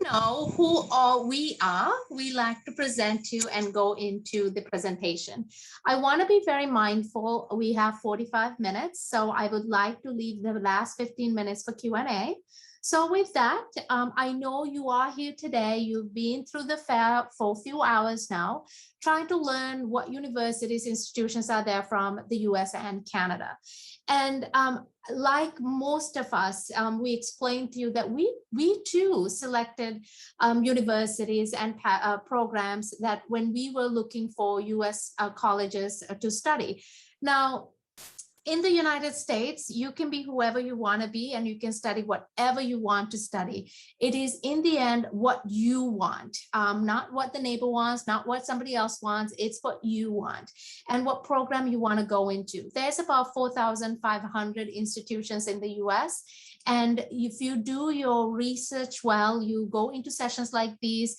know who all we are, we like to present you and go into the presentation. I want to be very mindful. We have 45 minutes, so I would like to leave the last 15 minutes for Q&A. So with that, I know you are here today. You've been through the fair for a few hours now, trying to learn what universities, institutions are there from the US and Canada. And like most of us, we explained to you that we too selected universities and programs that when we were looking for US colleges to study. Now, in the United States, you can be whoever you want to be and you can study whatever you want to study. It is in the end what you want, not what the neighbor wants, not what somebody else wants. It's what you want and what program you want to go into. There's about 4,500 institutions in the US. And if you do your research well, you go into sessions like these,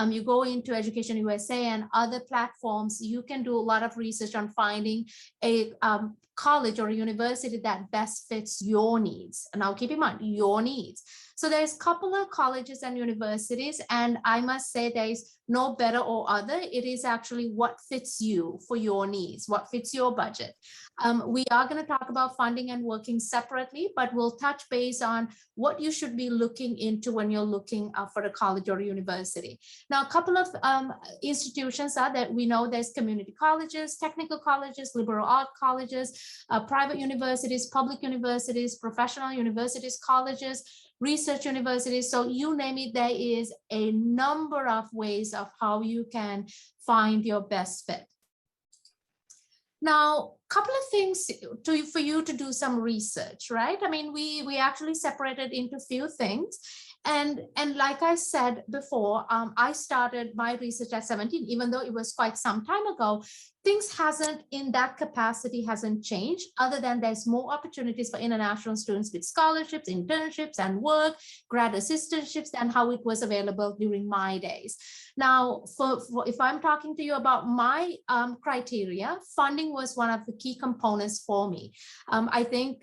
you go into Education USA and other platforms, you can do a lot of research on finding a college or a university that best fits your needs. And now keep in mind, your needs. So there's a couple of colleges and universities, and I must say there is no better or other. It is actually what fits you for your needs, what fits your budget. We are going to talk about funding and working separately, but we'll touch base on what you should be looking into when you're looking for a college or a university. Now, a couple of institutions are that we know there's community colleges, technical colleges, liberal art colleges, private universities, public universities, professional universities, colleges, research universities. So you name it, there is a number of ways of how you can find your best fit. Now, a couple of things for you to do some research, right? I mean, we actually separated into a few things. And like I said before, I started my research at 17, even though it was quite some time ago. Things hasn't in that capacity hasn't changed, other than there's more opportunities for international students with scholarships, internships, and work, grad assistantships than how it was available during my days. Now, if I'm talking to you about my criteria, funding was one of the key components for me. I think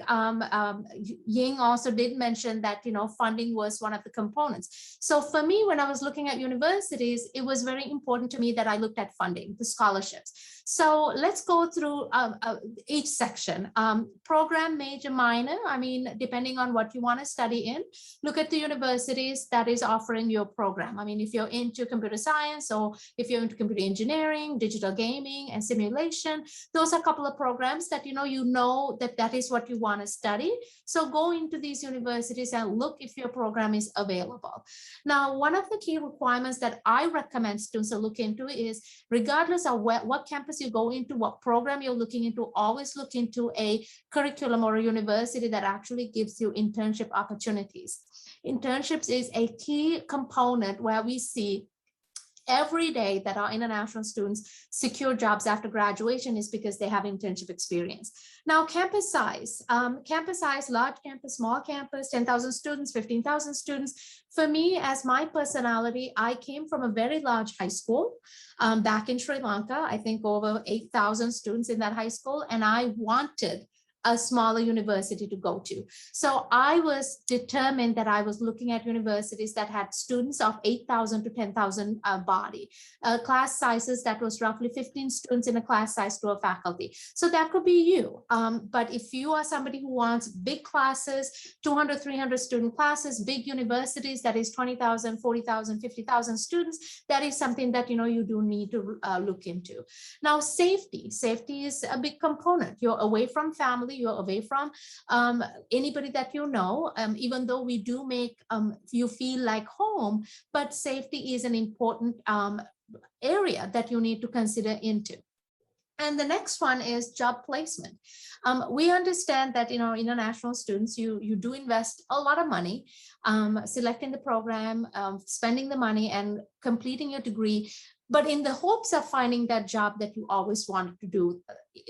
Ying also did mention that, you know, funding was one of the components. So for me, when I was looking at universities, it was very important to me that I looked at funding, the scholarships. So let's go through each section. Program, major, minor. I mean, depending on what you want to study in, look at the universities that is offering your program. I mean, if you're into computer science or if you're into computer engineering, digital gaming, and simulation, those are a couple of programs that you know that is what you want to study. So go into these universities and look if your program is available. Now, one of the key requirements that I recommend students to look into is, regardless of what campus you go into, what program you're looking into, always look into a curriculum or a university that actually gives you internship opportunities. Internships is a key component where we see every day that our international students secure jobs after graduation is because they have internship experience. Now, campus size, large campus, small campus, 10,000 students, 15,000 students. For me, as my personality, I came from a very large high school back in Sri Lanka. I think over 8,000 students in that high school, and I wanted a smaller university to go to. So I was determined that I was looking at universities that had students of 8,000 to 10,000 body, class sizes that was roughly 15 students in a class size to a faculty. So that could be you. But if you are somebody who wants big classes, 200, 300 student classes, big universities, that is 20,000, 40,000, 50,000 students, that is something that you do need to look into. Now, safety is a big component. You're away from family, you're away from anybody that you know, even though we do make you feel like home, but safety is an important area that you need to consider into. And the next one is job placement. We understand that international students, you do invest a lot of money selecting the program, spending the money and completing your degree, but in the hopes of finding that job that you always wanted to do.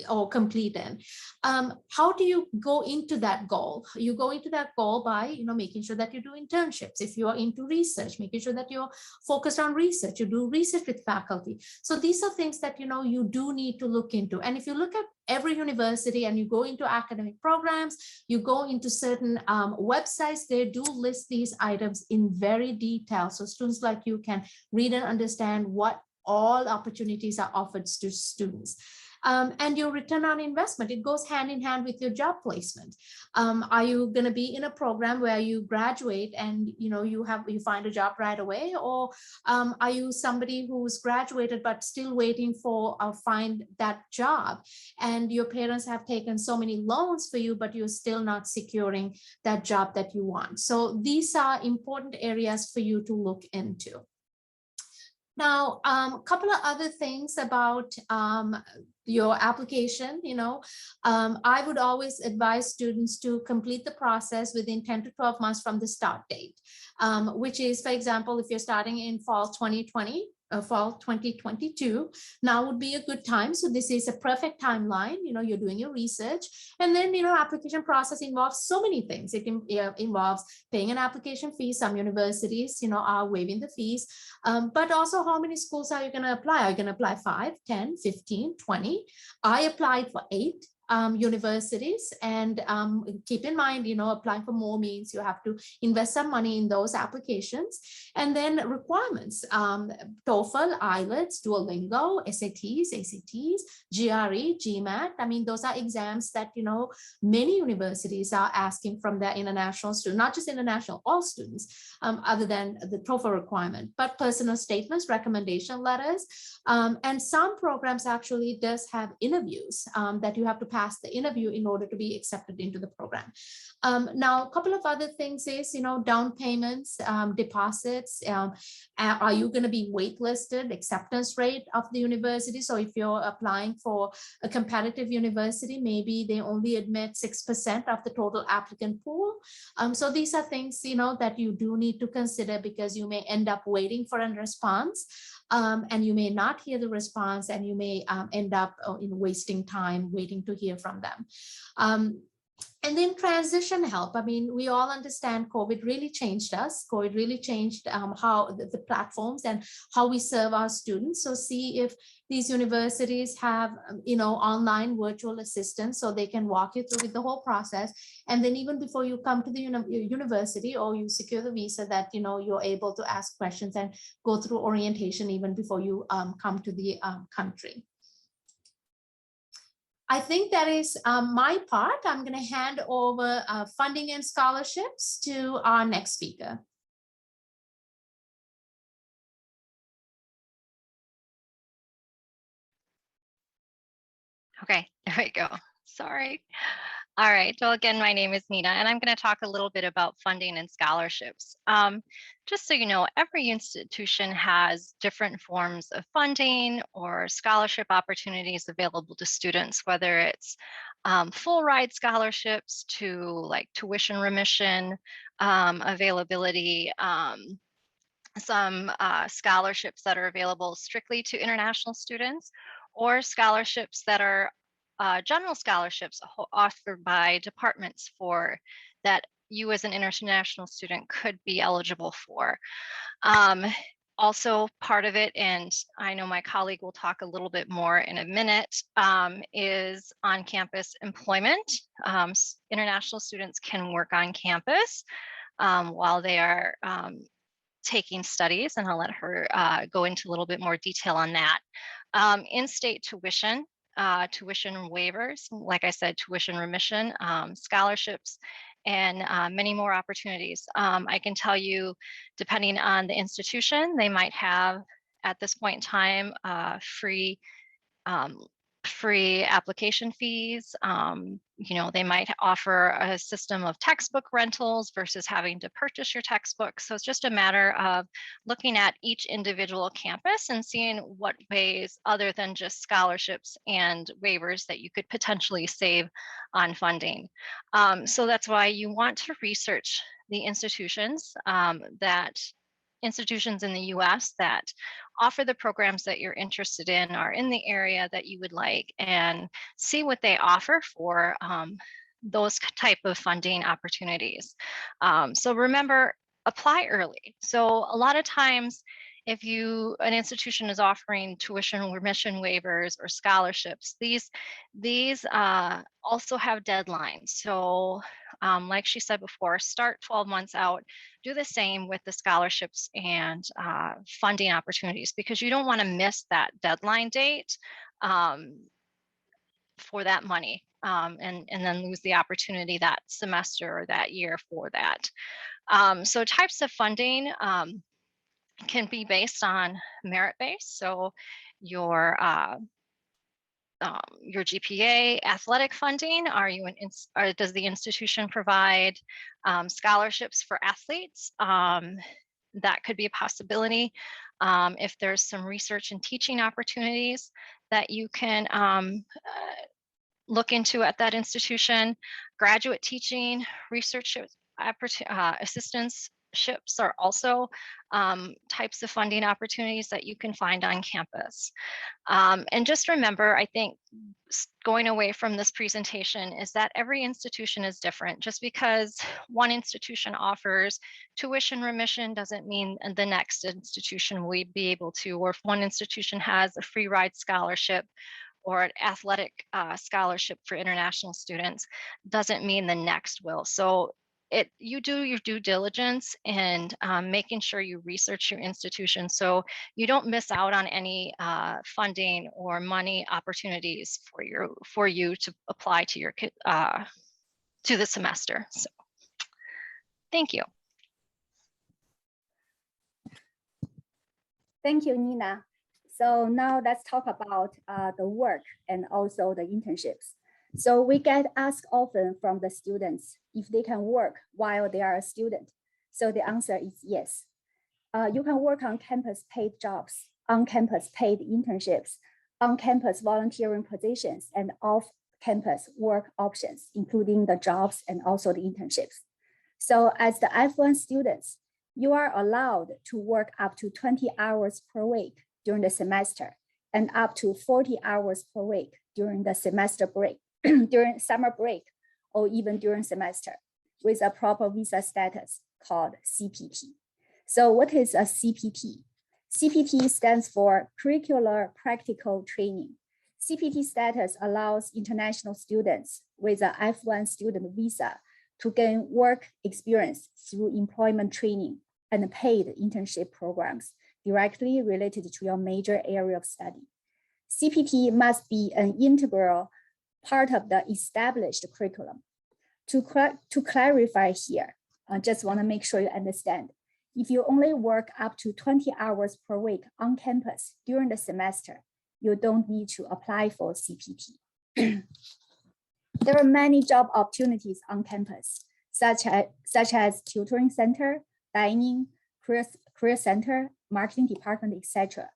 or complete in. How do you go into that goal? You go into that goal by, making sure that you do internships. If you are into research, making sure that you're focused on research, you do research with faculty. So these are things that, you do need to look into. And if you look at every university and you go into academic programs, you go into certain websites, they do list these items in very detail. So students like you can read and understand what all opportunities are offered to students. And your return on investment, it goes hand in hand with your job placement. Are you going to be in a program where you graduate and you find a job right away, or are you somebody who's graduated but still waiting for find that job, and your parents have taken so many loans for you but you're still not securing that job that you want? So these are important areas for you to look into. Now, a couple of other things about your application. I would always advise students to complete the process within 10 to 12 months from the start date, which is, for example, if you're starting in fall 2022, now would be a good time. So this is a perfect timeline. You're doing your research, and then application process involves so many things. It involves paying an application fee. Some universities are waiving the fees, but also how many schools are you going to apply? Are you going to apply 5, 10, 15, 20? I applied for 8 universities, and keep in mind, applying for more means you have to invest some money in those applications. And then requirements, TOEFL, IELTS, Duolingo, SATs, ACTs, GRE, GMAT. I mean, those are exams that, many universities are asking from their international students, not just international, all students, other than the TOEFL requirement, but personal statements, recommendation letters. And some programs actually does have interviews that you have to pass the interview in order to be accepted into the program. Now, a couple of other things is, down payments, deposits. Are you going to be waitlisted? Acceptance rate of the university. So if you're applying for a competitive university, maybe they only admit 6% of the total applicant pool. So these are things, that you do need to consider, because you may end up waiting for a response. And you may not hear the response, and you may end up in wasting time waiting to hear from them. And then transition help. I mean, we all understand COVID really changed us. COVID really changed how the platforms and how we serve our students. So see if these universities have, online virtual assistants, so they can walk you through with the whole process. And then even before you come to the university or you secure the visa, that, you're able to ask questions and go through orientation even before you come to the country. I think that is my part. I'm going to hand over funding and scholarships to our next speaker. Okay, there we go. Sorry. All right, well, again, my name is Nina, and I'm going to talk a little bit about funding and scholarships. Just so you know, every institution has different forms of funding or scholarship opportunities available to students, whether it's full ride scholarships to like tuition remission availability, some scholarships that are available strictly to international students, or scholarships that are general scholarships offered by departments for that you as an international student could be eligible for. Also part of it, and I know my colleague will talk a little bit more in a minute, is on-campus employment. International students can work on campus while they are taking studies, and I'll let her go into a little bit more detail on that. In-state tuition, tuition waivers, like I said, tuition remission, scholarships, and many more opportunities. I can tell you, depending on the institution, they might have at this point in time free application fees. They might offer a system of textbook rentals versus having to purchase your textbooks. So it's just a matter of looking at each individual campus and seeing what ways, other than just scholarships and waivers, that you could potentially save on funding. So that's why you want to research the institutions that institutions in the US that offer the programs that you're interested in, are in the area that you would like, and see what they offer for those type of funding opportunities. So remember, apply early. So a lot of times, if an institution is offering tuition remission waivers or scholarships, these also have deadlines. So like she said before, start 12 months out. Do the same with the scholarships and funding opportunities, because you don't want to miss that deadline date for that money, and then lose the opportunity that semester or that year for that. So types of funding can be based on merit-based. So your GPA, athletic funding. Does the institution provide scholarships for athletes? That could be a possibility. If there's some research and teaching opportunities that you can look into at that institution, graduate teaching, research assistantships are also types of funding opportunities that you can find on campus. And just remember, I think going away from this presentation is that every institution is different. Just because one institution offers tuition remission doesn't mean the next institution will be able to, or if one institution has a free ride scholarship or an athletic scholarship for international students, doesn't mean the next will. So you do your due diligence and making sure you research your institution so you don't miss out on any funding or money opportunities for you to apply to your to the semester. So thank you. Thank you, Nina. So now let's talk about the work and also the internships. So we get asked often from the students if they can work while they are a student. So the answer is yes. You can work on campus paid jobs, on campus paid internships, on campus volunteering positions, and off campus work options, including the jobs and also the internships. So as the F1 students, you are allowed to work up to 20 hours per week during the semester and up to 40 hours per week during the semester break, during summer break, or even during semester with a proper visa status called CPT. So what is a CPT? CPT stands for Curricular Practical Training. CPT status allows international students with an F1 student visa to gain work experience through employment training and paid internship programs directly related to your major area of study. CPT must be an integral part of the established curriculum. To clarify here, I just want to make sure you understand. If you only work up to 20 hours per week on campus during the semester, you don't need to apply for CPT. There are many job opportunities on campus, such as tutoring center, dining, career center, marketing department, etc.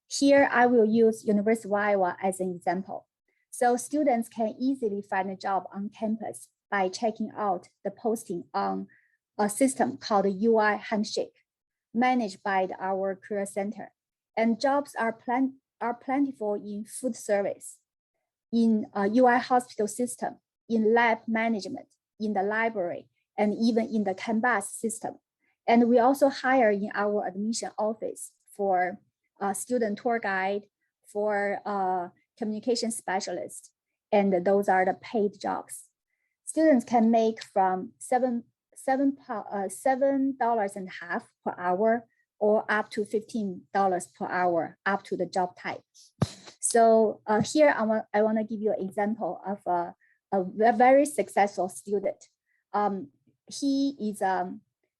Here, I will use University of Iowa as an example. So students can easily find a job on campus by checking out the posting on a system called UI Handshake, managed by our career center. And jobs are plentiful in food service, in UI hospital system, in lab management, in the library, and even in the Canvas system. And we also hire in our admission office for student tour guide, for communication specialist, and those are the paid jobs. Students can make from $7.50 per hour or up to $15 per hour, up to the job type. So here I want to give you an example of a very successful student.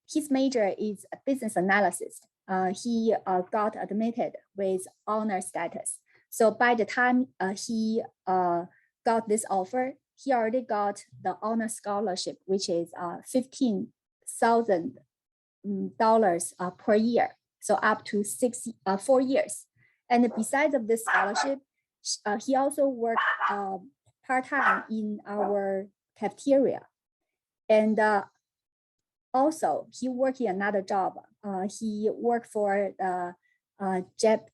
His major is business analysis. He got admitted with honor status. So by the time he got this offer, he already got the honor scholarship, which is $15,000 per year. So up to 4 years. And besides of this scholarship, he also worked part-time in our cafeteria. And also, he worked in another job. He worked for the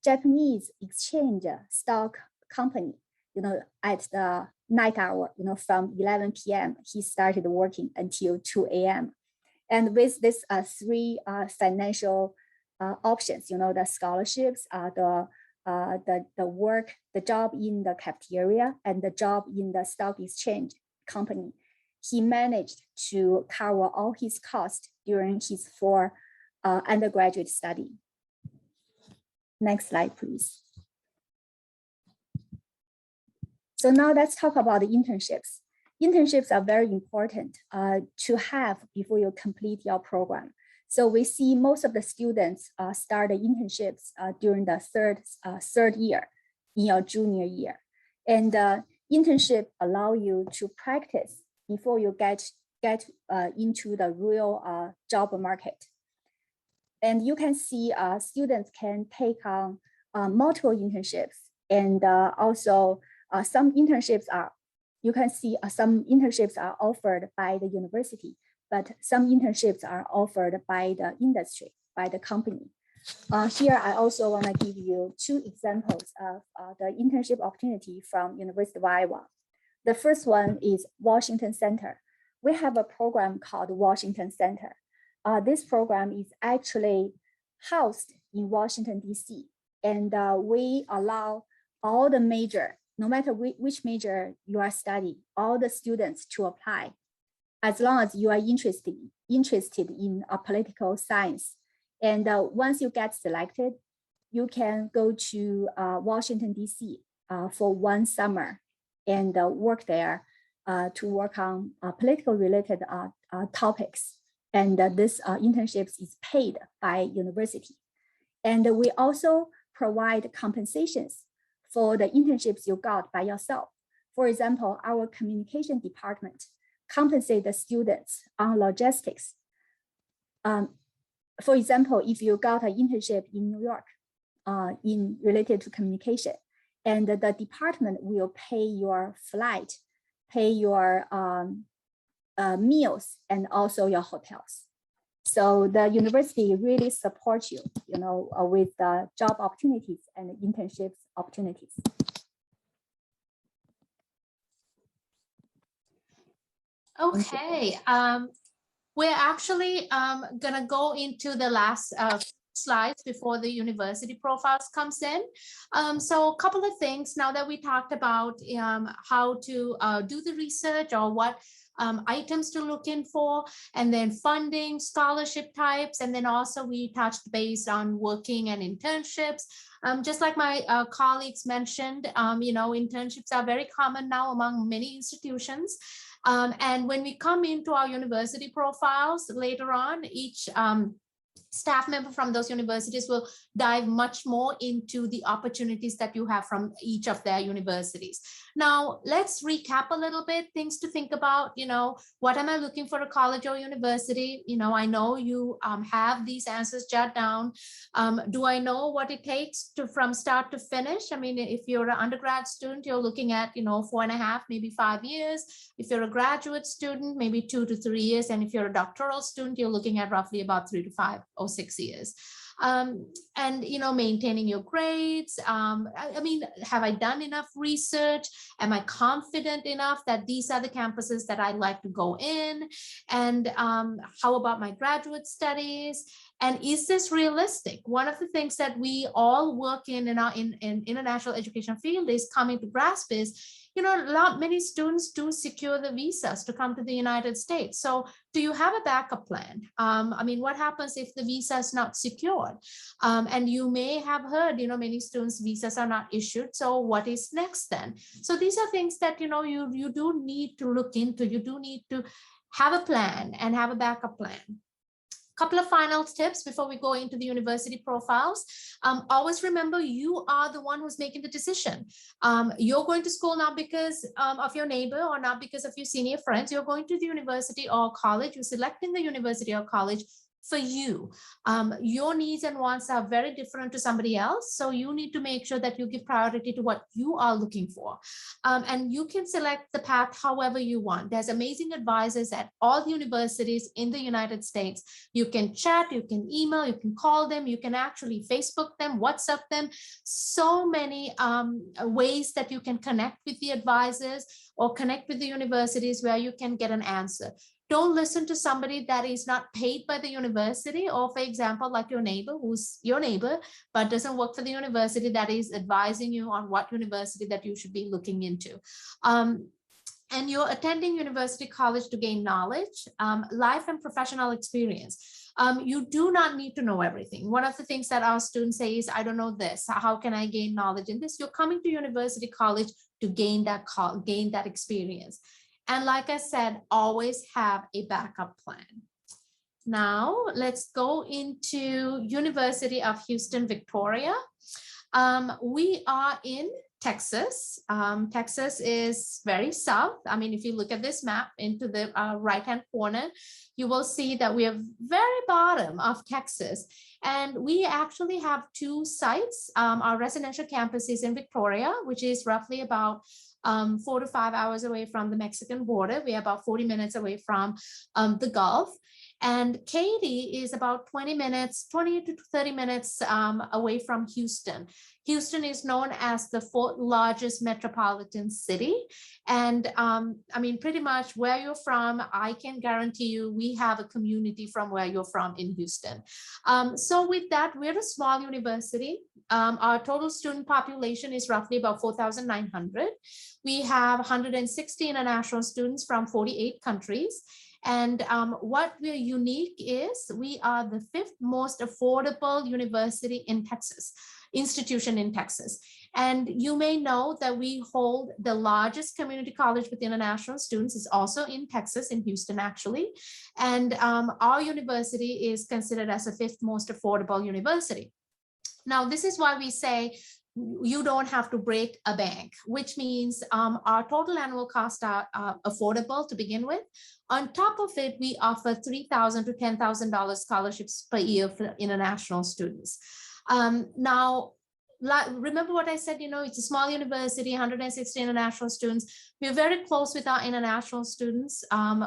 Japanese exchange stock company, at the night hour, from 11 p.m. He started working until 2 a.m. And with this three financial options, the scholarships, the work, the job in the cafeteria, and the job in the stock exchange company, he managed to cover all his costs during his 4 undergraduate study. Next slide, please. So now let's talk about the internships. Internships are very important to have before you complete your program. So we see most of the students start the internships during the third year in your junior year. And internship allow you to practice before you get into the real job market. And you can see students can take on multiple internships, and also some internships are, you can see some internships are offered by the university, but some internships are offered by the industry, by the company. Here, I also want to give you 2 examples of the internship opportunity from University of Iowa. The first one is Washington Center. We have a program called Washington Center. This program is actually housed in Washington, D.C. And we allow all the major, no matter which major you are studying, all the students to apply, as long as you are interested in a political science. And once you get selected, you can go to Washington, D.C. For 1 summer and work there to work on political related topics. And this internships is paid by university. And we also provide compensations for the internships you got by yourself. For example, our communication department compensate the students on logistics. For example, if you got an internship in New York related to communication, and the department will pay your flight, pay your meals, and also your hotels. So the university really supports you, with the job opportunities and internships opportunities. Okay, we're actually gonna go into the last slides before the university profiles comes in. So a couple of things now that we talked about how to do the research, or what items to look in for, and then funding, scholarship types, and then also we touched base on working and internships. Just like my colleagues mentioned, internships are very common now among many institutions. And when we come into our university profiles later on, each staff member from those universities will dive much more into the opportunities that you have from each of their universities. Now, let's recap a little bit, things to think about, what am I looking for a college or university? I know you have these answers jotted down. Do I know what it takes from start to finish? I mean, if you're an undergrad student, you're looking at, 4.5, maybe 5 years. If you're a graduate student, maybe 2 to 3 years. And if you're a doctoral student, you're looking at roughly about 3 to 5 or 6 years. And maintaining your grades. I mean, have I done enough research? Am I confident enough that these are the campuses that I'd like to go in? And how about my graduate studies? And is this realistic? One of the things that we all work in our international education field is coming to grasp is, many students do secure the visas to come to the United States. So do you have a backup plan? I mean, what happens if the visa is not secured? And you may have heard, many students' visas are not issued. So what is next then? So these are things that, you do need to look into. You do need to have a plan and have a backup plan. Couple of final tips before we go into the university profiles. Always remember, you are the one who's making the decision. You're going to school not because of your neighbor or not because of your senior friends. You're going to the university or college. You're selecting the university or college for you. Your needs and wants are very different to somebody else. So you need to make sure that you give priority to what you are looking for. And you can select the path however you want. There's amazing advisors at all the universities in the United States. You can chat, you can email, you can call them, you can actually Facebook them, WhatsApp them. So many ways that you can connect with the advisors or connect with the universities where you can get an answer. Don't listen to somebody that is not paid by the university, or for example, like your neighbor, who's your neighbor, but doesn't work for the university, that is advising you on what university that you should be looking into. And you're attending university college to gain knowledge, life and professional experience. You do not need to know everything. One of the things that our students say is, I don't know this, how can I gain knowledge in this? You're coming to university college to gain that experience. And like I said, always have a backup plan. Now let's go into University of Houston, Victoria. We are in Texas. Texas is very south. I mean, if you look at this map into the right-hand corner, you will see that we are very bottom of Texas. And we actually have two sites. Our residential campus is in Victoria, which is roughly about 4 to 5 hours away from the Mexican border. We're about 40 minutes away from the Gulf. And Katy is about 20 to 30 minutes away from Houston. Houston is known as the 4th largest metropolitan city. And I mean, pretty much where you're from, I can guarantee you we have a community from where you're from in Houston. So with that, we're a small university. Our total student population is roughly about 4,900. We have 160 international students from 48 countries. And what we're unique is we are the 5th most affordable university in Texas, institution in Texas. And you may know that we hold the largest community college with international students. It's also in Texas, in Houston, actually. And our university is considered as the 5th most affordable university. Now, this is why we say you don't have to break a bank, which means our total annual costs are affordable to begin with. On top of it, we offer $3,000 to $10,000 scholarships per year for international students. Now, remember what I said, you know, it's a small university, 160 international students. We're very close with our international students.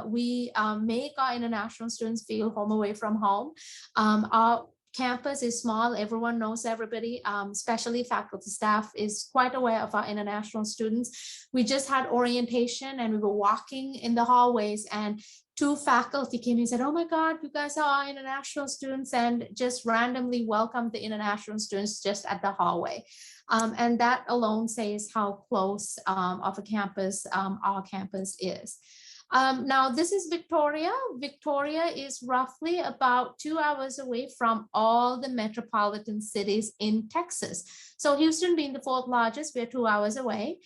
We make our international students feel home away from home. Our campus is small, everyone knows everybody, especially faculty staff is quite aware of our international students. We just had orientation and we were walking in the hallways and 2 faculty came and said, oh my God, you guys are our international students, and just randomly welcomed the international students just at the hallway. And that alone says how close of a campus our campus is. Now, this is Victoria. Victoria is roughly about 2 hours away from all the metropolitan cities in Texas. So Houston being the 4th largest, we're 2 hours away.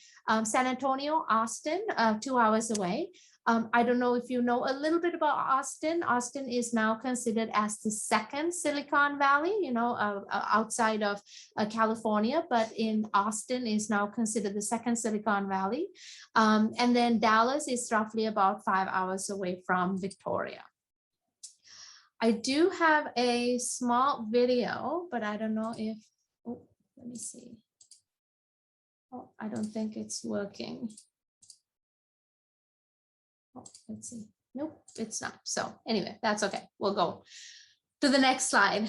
San Antonio, Austin, 2 hours away. I don't know if you know a little bit about Austin. Austin is now considered as the 2nd Silicon Valley, you know, outside of California, but in Austin is now considered the 2nd Silicon Valley. And then Dallas is roughly about 5 hours away from Victoria. I do have a small video, but I don't know if, oh, let me see. Oh, I don't think it's working. Oh, let's see. Nope, it's not. So anyway, that's okay. We'll go to the next slide.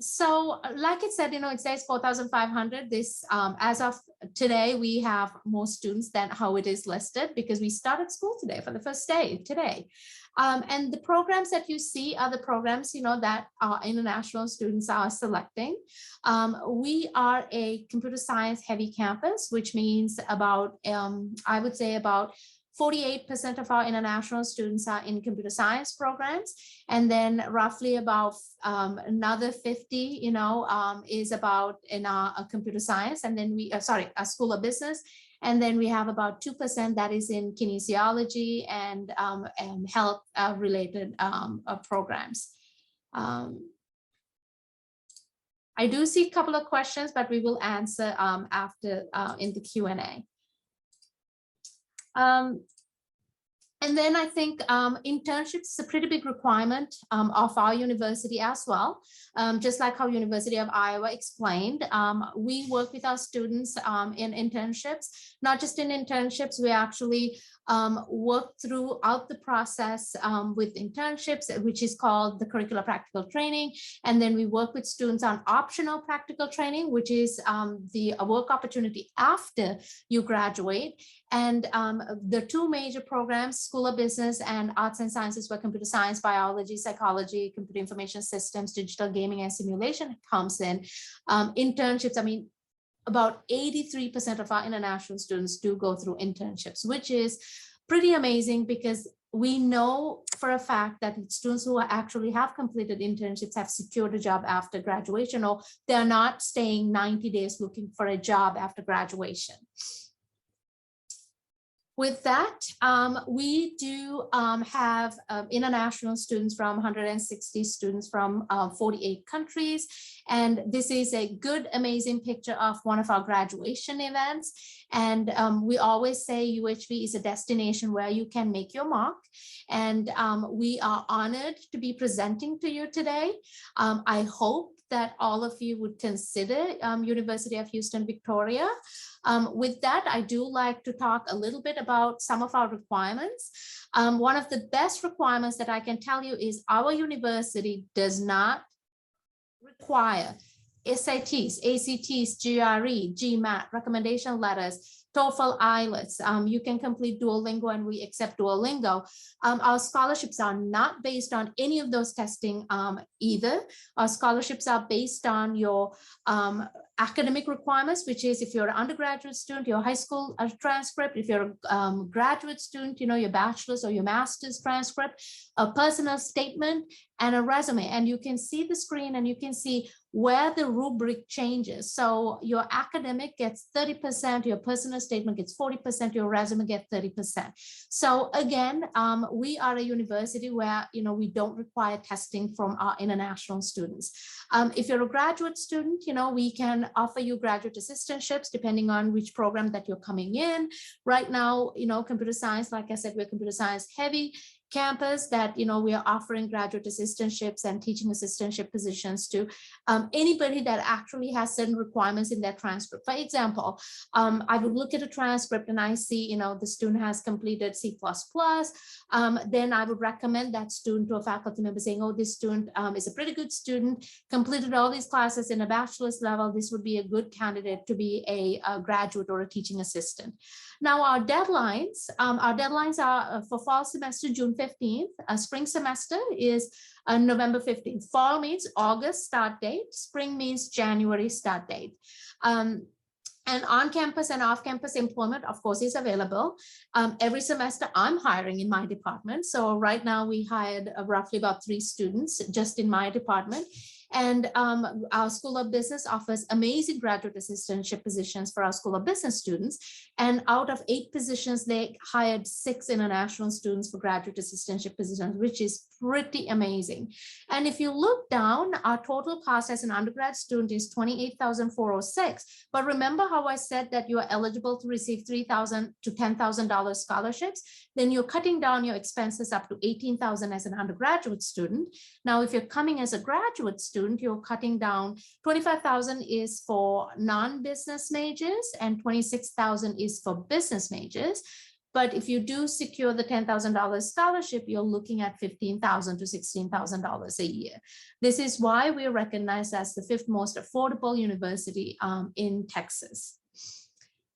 So like it said, you know, it says 4,500. This, as of today, we have more students than how it is listed because we started school today for the first day today. And the programs that you see are the programs, you know, that our international students are selecting. We are a computer science heavy campus, which means about, I would say about 48% of our international students are in computer science programs, and then roughly about another 50, you know, is about in our computer science, and then we, a school of business, and then we have about 2% that is in kinesiology and health related programs. I do see a couple of questions, but we will answer after in the Q&A. And then I think internships is a pretty big requirement of our university as well. Just like how University of Iowa explained, we work with our students in internships. Not just in internships, we actually work throughout the process with internships, which is called the curricular practical training. And then we work with students on optional practical training, which is the work opportunity after you graduate. And the two major programs, School of Business and Arts and Sciences, where computer science, biology, psychology, computer information systems, digital gaming, and simulation comes in. Internships, I mean, about 83% of our international students do go through internships, which is pretty amazing because we know for a fact that students who actually have completed internships have secured a job after graduation, or they're not staying 90 days looking for a job after graduation. With that, we do have international students from 160 students from 48 countries. And this is a good, amazing picture of one of our graduation events. And we always say UHV is a destination where you can make your mark. And we are honored to be presenting to you today. I hope that all of you would consider University of Houston, Victoria. With that, I do like to talk a little bit about some of our requirements. One of the best requirements that I can tell you is our university does not require SATs, ACTs, GRE, GMAT, recommendation letters, TOEFL, IELTS. You can complete Duolingo, and we accept Duolingo. Our scholarships are not based on any of those testing either. Our scholarships are based on your academic requirements, which is if you're an undergraduate student, your high school transcript, if you're a graduate student, your bachelor's or your master's transcript, a personal statement, and a resume. And you can see the screen and you can see where the rubric changes. So your academic gets 30%, your personal statement gets 40%, your resume gets 30%. So again, we are a university where we don't require testing from our international students. If you're a graduate student, we can offer you graduate assistantships depending on which program that you're coming in. Right now, computer science, like I said, we're computer science heavy campus that we are offering graduate assistantships and teaching assistantship positions to anybody that actually has certain requirements in their transcript. For example, I would look at a transcript and I see the student has completed C++, then I would recommend that student to a faculty member saying, oh, this student is a pretty good student, completed all these classes in a bachelor's level. This would be a good candidate to be a graduate or a teaching assistant. Now our deadlines are for fall semester, June 15th. Spring semester is November 15th. Fall means August start date. Spring means January start date. And on-campus and off-campus employment, of course, is available. Every semester, I'm hiring in my department. So right now we hired roughly about 3 students just in my department. And our School of Business offers amazing graduate assistantship positions for our School of Business students. And out of 8 positions, they hired 6 international students for graduate assistantship positions, which is pretty amazing. And if you look down, our total cost as an undergrad student is $28,406. But remember how I said that you are eligible to receive $3,000 to $10,000 scholarships? Then you're cutting down your expenses up to $18,000 as an undergraduate student. Now, if you're coming as a graduate student, you're cutting down $25,000 is for non-business majors and $26,000 is for business majors. But if you do secure the $10,000 scholarship, you're looking at $15,000 to $16,000 a year. This is why we're recognized as the 5th most affordable university in Texas.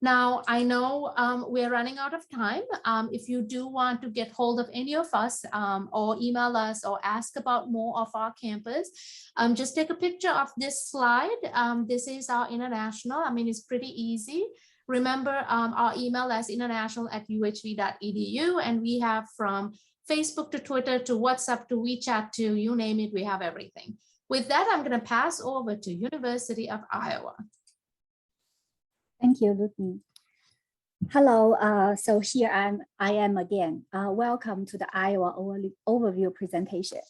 Now, I know we're running out of time. If you do want to get hold of any of us or email us or ask about more of our campus, just take a picture of this slide. This is our international. I mean, it's pretty easy. Remember our email as international@uhv.edu, and we have from Facebook to Twitter to WhatsApp to WeChat to you name it, we have everything. With that, I'm going to pass over to University of Iowa. Thank you, Lucy. Hello, so here I am again. Welcome to the Iowa overview presentation.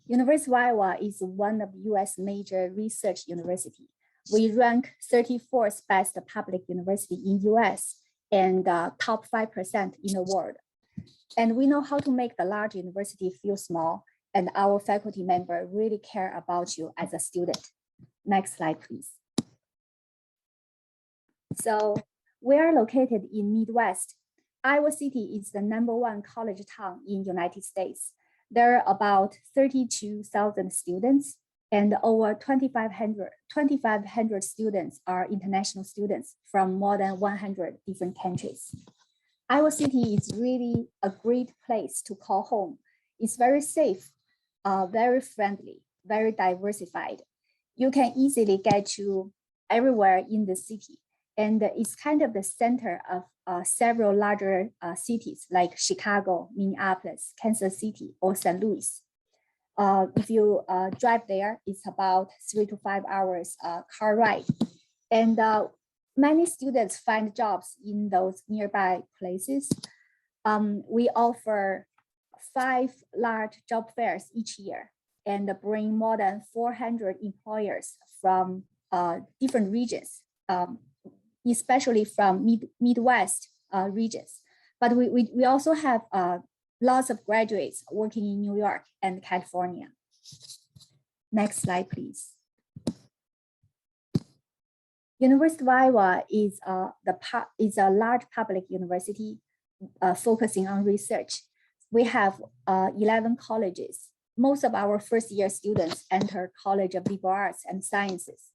University of Iowa is one of the U.S. major research universities. We rank 34th best public university in U.S. and top 5% in the world. And we know how to make the large university feel small, and our faculty member really care about you as a student. Next slide, please. So we are located in Midwest. Iowa City is the #1 college town in United States. There are about 32,000 students, and over 2,500 students are international students from more than 100 different countries. Iowa City is really a great place to call home. It's very safe, very friendly, very diversified. You can easily get to everywhere in the city. And it's kind of the center of several larger cities like Chicago, Minneapolis, Kansas City, or St. Louis. If you drive there, it's about 3 to 5 hours car ride. And many students find jobs in those nearby places. We offer 5 large job fairs each year and bring more than 400 employers from different regions, especially from Midwest regions. But we also have lots of graduates working in New York and California. Next slide, please. University of Iowa is a large public university focusing on research. We have 11 colleges. Most of our first-year students enter College of Liberal Arts and Sciences,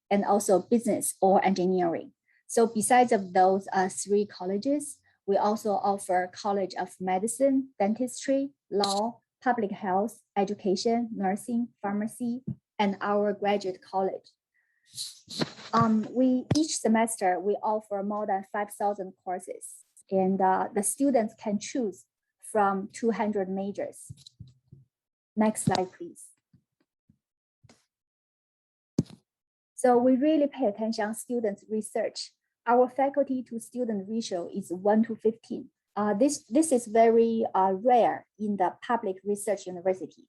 and also business or engineering. So besides of those 3 colleges, we also offer College of Medicine, Dentistry, Law, Public Health, Education, Nursing, Pharmacy, and our graduate college. Each semester, we offer more than 5,000 courses, and the students can choose from 200 majors. Next slide, please. So we really pay attention on students' research. Our faculty to student ratio is 1 to 15. This is very rare in the public research university.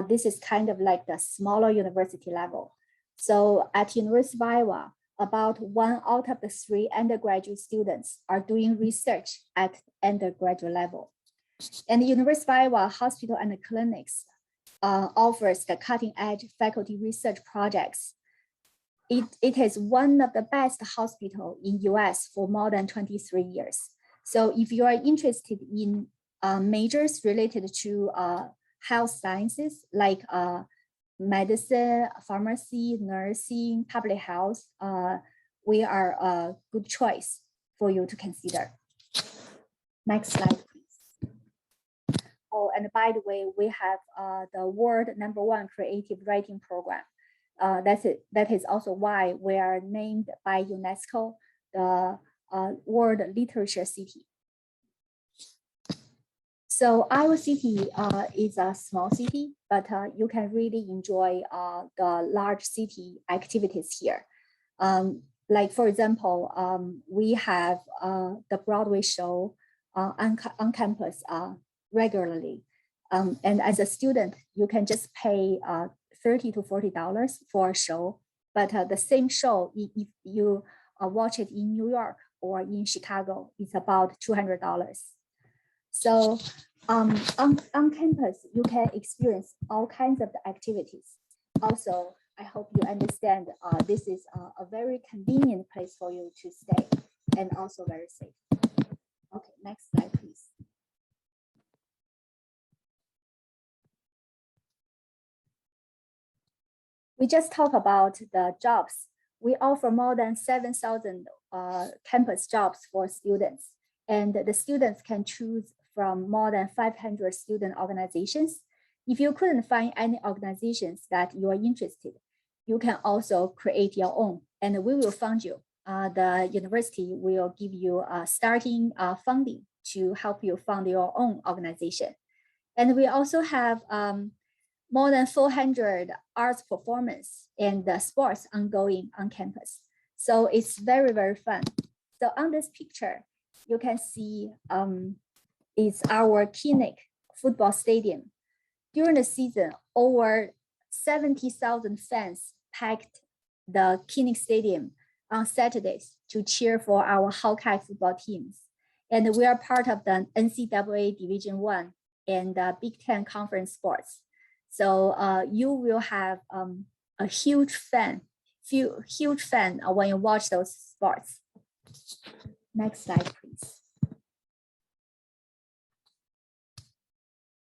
This is kind of like the smaller university level. So at University of Iowa, about 1 out of the 3 undergraduate students are doing research at undergraduate level. And the University of Iowa Hospital and Clinics offers the cutting edge faculty research projects. It is one of the best hospitals in US for more than 23 years. So if you are interested in majors related to health sciences like medicine, pharmacy, nursing, public health, we are a good choice for you to consider. Next slide, please. Oh, and by the way, we have the world #1 creative writing program. That is also why we are named by UNESCO the World Literature City. So Iowa City is a small city, but you can really enjoy the large city activities here. Like for example, we have the Broadway show on campus regularly. And as a student, you can just pay $30 to $40 for a show, but the same show, if you watch it in New York or in Chicago, it's about $200. So on campus, you can experience all kinds of the activities. Also, I hope you understand this is a very convenient place for you to stay and also very safe. Okay, next slide, please. We just talked about the jobs. We offer more than 7,000 campus jobs for students, and the students can choose from more than 500 student organizations. If you couldn't find any organizations that you are interested, you can also create your own, and we will fund you. The university will give you starting funding to help you fund your own organization. And we also have more than 400 arts performance and sports ongoing on campus. So it's very, very fun. So on this picture, you can see it's our Kinnick football stadium. During the season, over 70,000 fans packed the Kinnick Stadium on Saturdays to cheer for our Hawkeye football teams. And we are part of the NCAA Division I and the Big Ten Conference sports. So you will have a huge fan when you watch those sports. Next slide, please.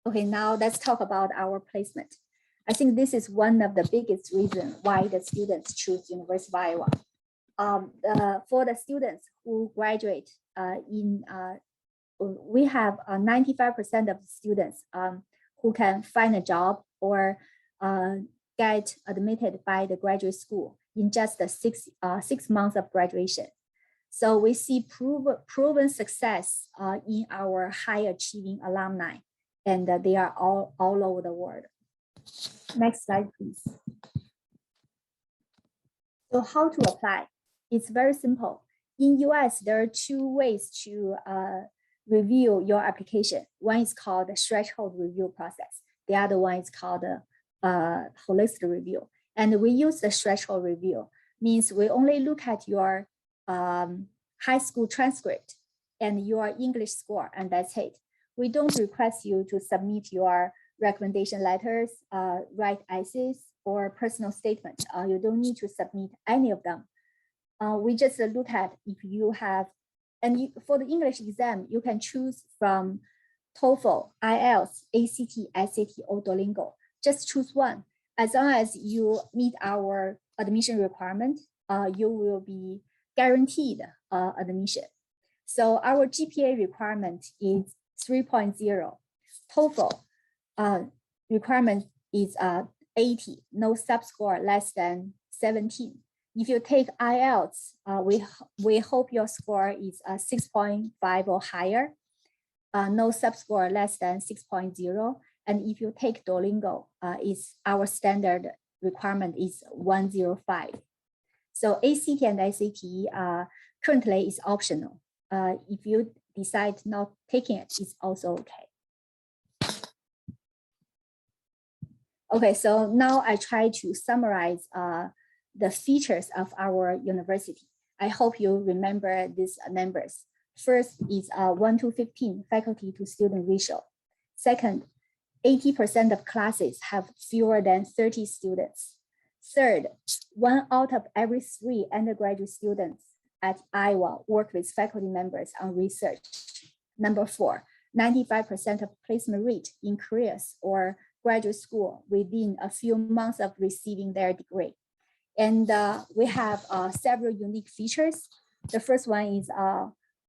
Okay, now let's talk about our placement. I think this is one of the biggest reasons why the students choose University of Iowa. For the students who graduate we have 95% of students who can find a job or get admitted by the graduate school in just the 6 months of graduation. So we see proven success in our high achieving alumni, and they are all over the world. Next slide, please. So how to apply? It's very simple. In US, there are 2 ways to review your application. One is called the threshold review process. The other one is called the holistic review. And we use the threshold review, means we only look at your high school transcript and your English score, and that's it. We don't request you to submit your recommendation letters, write essays, or personal statements. You don't need to submit any of them. We just look at if you have, and for the English exam, you can choose from TOEFL, IELTS, ACT, SAT, or Duolingo. Just choose one. As long as you meet our admission requirement, you will be guaranteed admission. So our GPA requirement is 3.0. TOEFL requirement is 80, no sub-score less than 17. If you take IELTS, we hope your score is 6.5 or higher, no sub-score less than 6.0. And if you take Duolingo, our standard requirement is 105. So ACT and SAT currently is optional. If you decide not taking it, it's also okay. Okay, so now I try to summarize the features of our university. I hope you remember these numbers. First is 1 to 15 faculty to student ratio. Second, 80% of classes have fewer than 30 students. Third, 1 out of every 3 undergraduate students at Iowa work with faculty members on research. Number 4, 95% of placement rate in careers or graduate school within a few months of receiving their degree. And we have several unique features. The first one is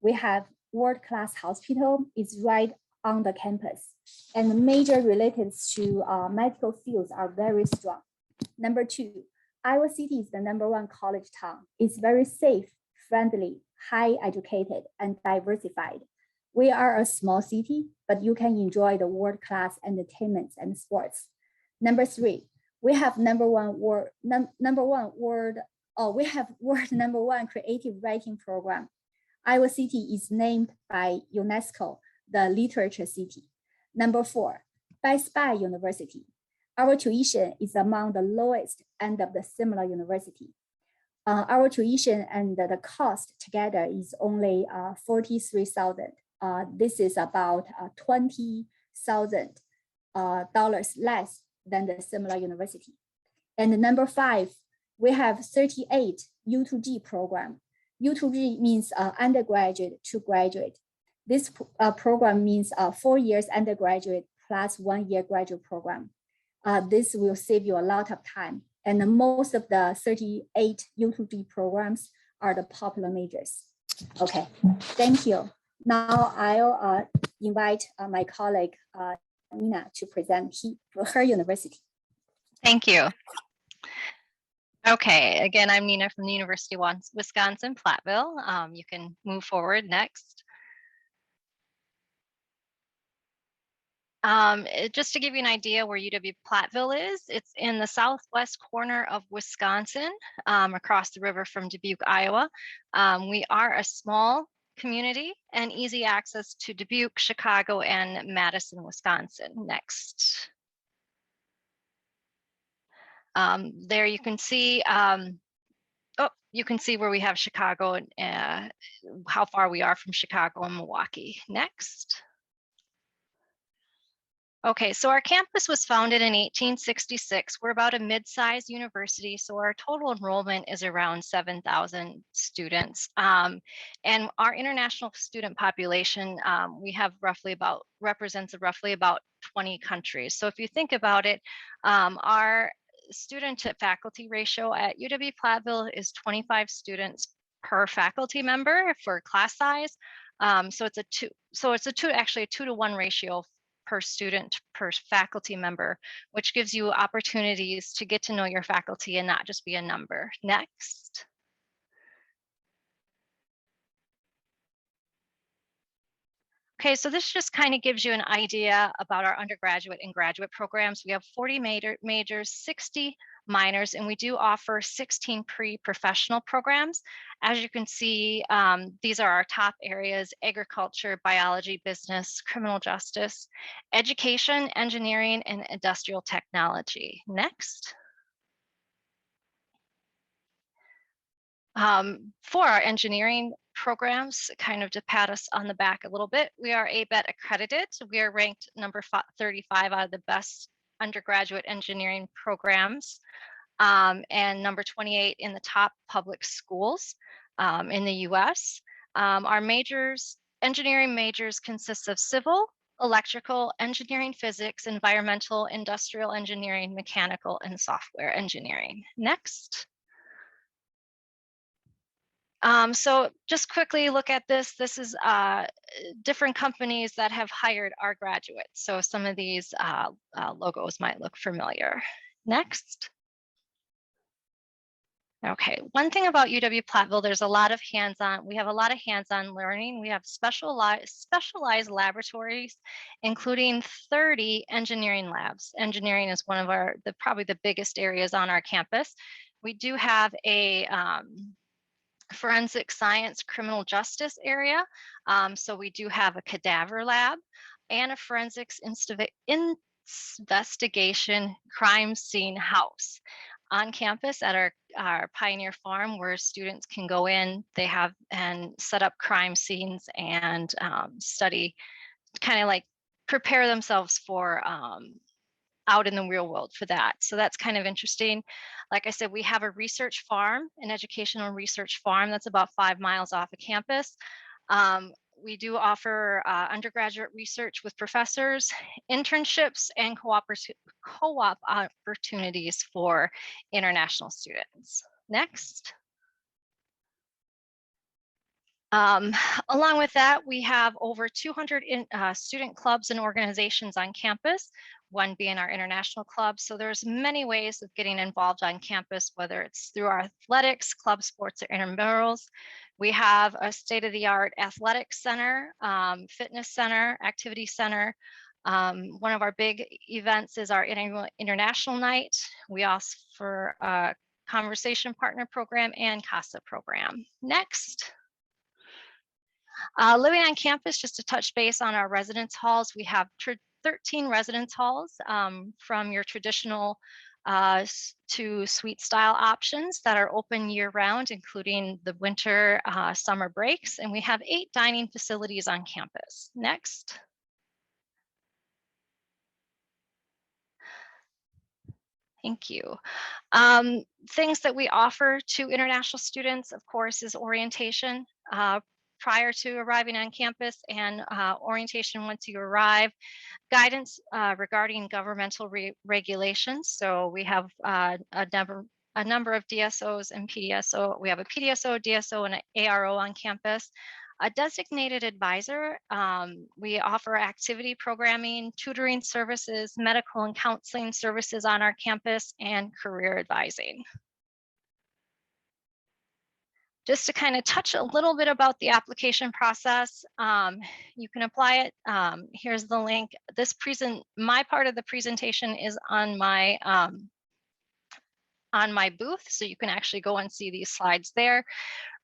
we have world-class hospital. It's right on the campus. And the major related to medical fields are very strong. Number 2, Iowa City is the #1 college town. It's very safe, friendly, high educated, and diversified. We are a small city, but you can enjoy the world-class entertainment and sports. Number 3, we have world #1 creative writing program. Iowa City is named by UNESCO the literature city. Number 4, Best Buy University. Our tuition is among the lowest end of the similar university. Our tuition and the cost together is only $43,000. This is about $20,000 less than the similar university. And number 5, we have 38 U2G program. U2G means undergraduate to graduate. This program means 4 years undergraduate plus 1 year graduate program. This will save you a lot of time. And most of the 38 U2G programs are the popular majors. Okay, thank you. Now I'll invite my colleague, Nina, to present her university. Thank you. Okay, again, I'm Nina from the University of Wisconsin, Platteville. You can move forward next. Just to give you an idea where UW-Platteville is, it's in the southwest corner of Wisconsin, across the river from Dubuque, Iowa. We are a small community and easy access to Dubuque, Chicago, and Madison, Wisconsin. Next. There you can see, oh, you can see where we have Chicago and how far we are from Chicago and Milwaukee. Next. Okay, so our campus was founded in 1866. We're about a mid-sized university, so our total enrollment is around 7,000 students. And our international student population, we have represents roughly about 20 countries. So if you think about it, our student to faculty ratio at UW-Platteville is 25 students per faculty member for class size. So it's actually a 2-to-1 ratio per student per faculty member, which gives you opportunities to get to know your faculty and not just be a number. Next. Okay, so this just kind of gives you an idea about our undergraduate and graduate programs. We have 40 majors, 60 minors, and we do offer 16 pre-professional programs. As you can see, these are our top areas: agriculture, biology, business, criminal justice, education, engineering, and industrial technology. Next. For our engineering programs, kind of to pat us on the back a little bit, we are ABET accredited. We are ranked number 35 out of the best undergraduate engineering programs, and number 28 in the top public schools in the US. Our engineering majors consist of civil, electrical, engineering, physics, environmental, industrial engineering, mechanical, and software engineering. Next. So just quickly look at this. This is different companies that have hired our graduates. So some of these logos might look familiar. Next. Okay, one thing about UW-Platteville, there's a lot of hands-on, we have a lot of hands-on learning. We have specialized laboratories, including 30 engineering labs. Engineering is one of probably the biggest areas on our campus. We do have a forensic science criminal justice area. So we do have a cadaver lab and a forensics investigation crime scene house on campus at our Pioneer Farm, where students can go in, and set up crime scenes and study, kind of like prepare themselves for out in the real world for that. So that's kind of interesting. Like I said, we have a research farm, an educational research farm that's about 5 miles off of campus. We do offer undergraduate research with professors, internships, and co-op opportunities for international students. Next. Along with that, we have over 200 student clubs and organizations on campus, one being our international club. So there's many ways of getting involved on campus, whether it's through our athletics, club sports, or intramurals. We have a state-of-the-art athletics center, fitness center, activity center. One of our big events is our international night. We offer a conversation partner program and CASA program. Next. Living on campus, just to touch base on our residence halls, we have 13 residence halls, from your traditional to suite style options that are open year round, including the winter, summer breaks. And we have 8 dining facilities on campus. Next. Thank you. Things that we offer to international students, of course, is orientation prior to arriving on campus, and orientation once you arrive, guidance regarding governmental regulations. So we have a number of DSOs and PDSO. We have a PDSO, DSO, and an ARO on campus. A designated advisor. We offer activity programming, tutoring services, medical and counseling services on our campus, and career advising. Just to kind of touch a little bit about the application process, you can apply it. Here's the link. My part of the presentation is on my booth, so you can actually go and see these slides there.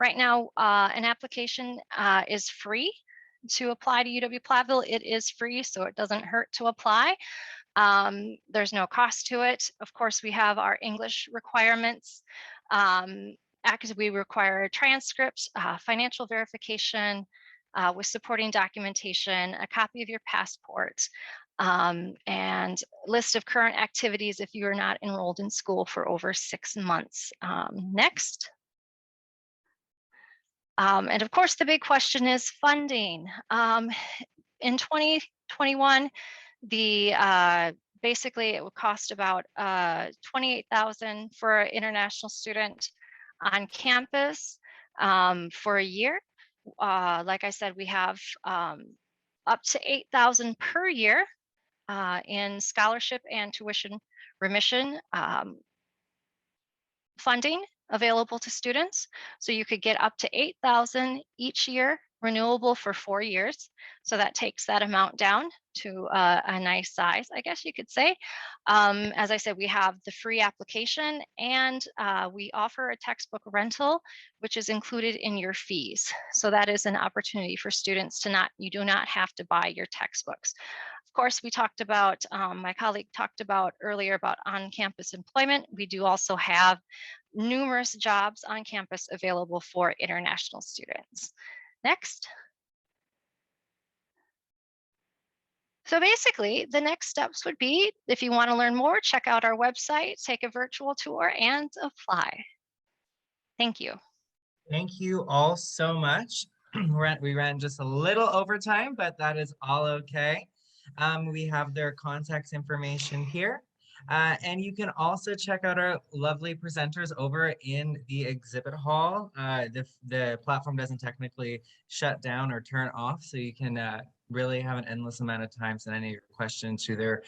Right now, an application is free to apply to UW-Platteville. It is free, so it doesn't hurt to apply. There's no cost to it. Of course, we have our English requirements. we require transcripts, financial verification with supporting documentation, a copy of your passport, and list of current activities if you are not enrolled in school for over 6 months. Next. And of course, the big question is funding. In 2021, basically it would cost about $28,000 for an international student on campus for a year. Like I said, we have up to $8,000 per year in scholarship and tuition remission funding available to students. So you could get up to $8,000 each year, renewable for 4 years. So that takes that amount down to a nice size, I guess you could say. As I said, we have the free application, and we offer a textbook rental, which is included in your fees. So that is an opportunity for students to you do not have to buy your textbooks. Of course, we talked about, my colleague talked about earlier about on-campus employment. We do also have numerous jobs on campus available for international students. Next. So basically, the next steps would be, if you want to learn more, check out our website, take a virtual tour, and apply. Thank you. Thank you all so much. We ran just a little over time, but that is all okay. We have their contact information here. And you can also check out our lovely presenters over in the exhibit hall. The platform doesn't technically shut down or turn off, so you can really have an endless amount of time send any of your questions to their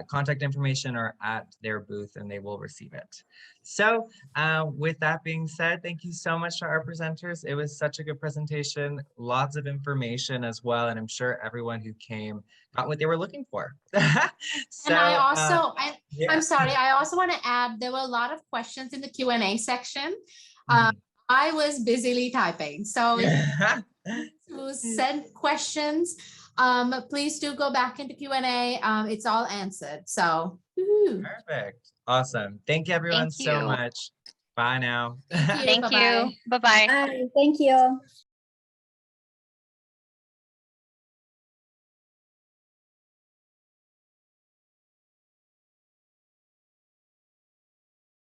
contact information or at their booth, and they will receive it. So with that being said, thank you so much to our presenters. It was such a good presentation, lots of information as well, and I'm sure everyone who came got what they were looking for. So, and I also, yeah. I'm sorry, I also want to add, there were a lot of questions in the Q&A section. I was busily typing, so if you send questions, please do go back into Q&A. It's all answered, so. Perfect. Awesome. Thank you everyone so much. Bye now. Thank you. Thank you. Bye-bye. Thank you.